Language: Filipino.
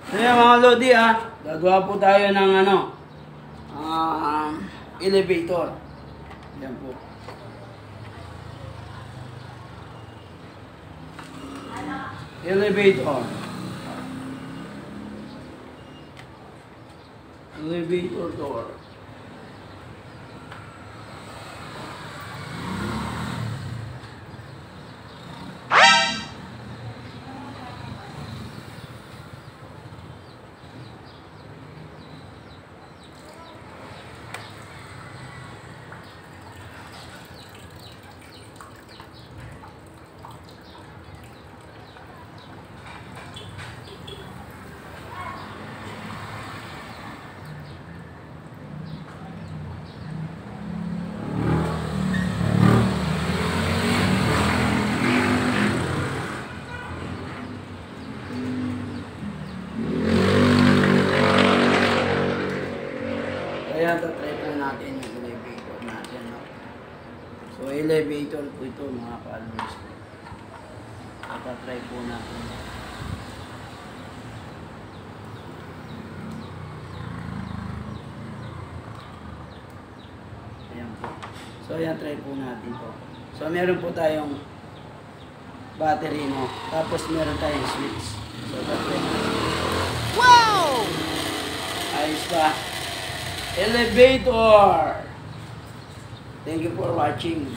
Ayan mga Lodi gagawa po tayo ng elevator. Ayan po. Elevator. Elevator door. Kaya tatry po natin yung elevator natin. No? So elevator po ito mga followers ko. Tatry po natin. Ayan po. So ayan, try po natin to. So meron po tayong battery, no? Tapos meron tayong switch. So tatry natin. Wow! Ayos ba? Elevator! Thank you for watching.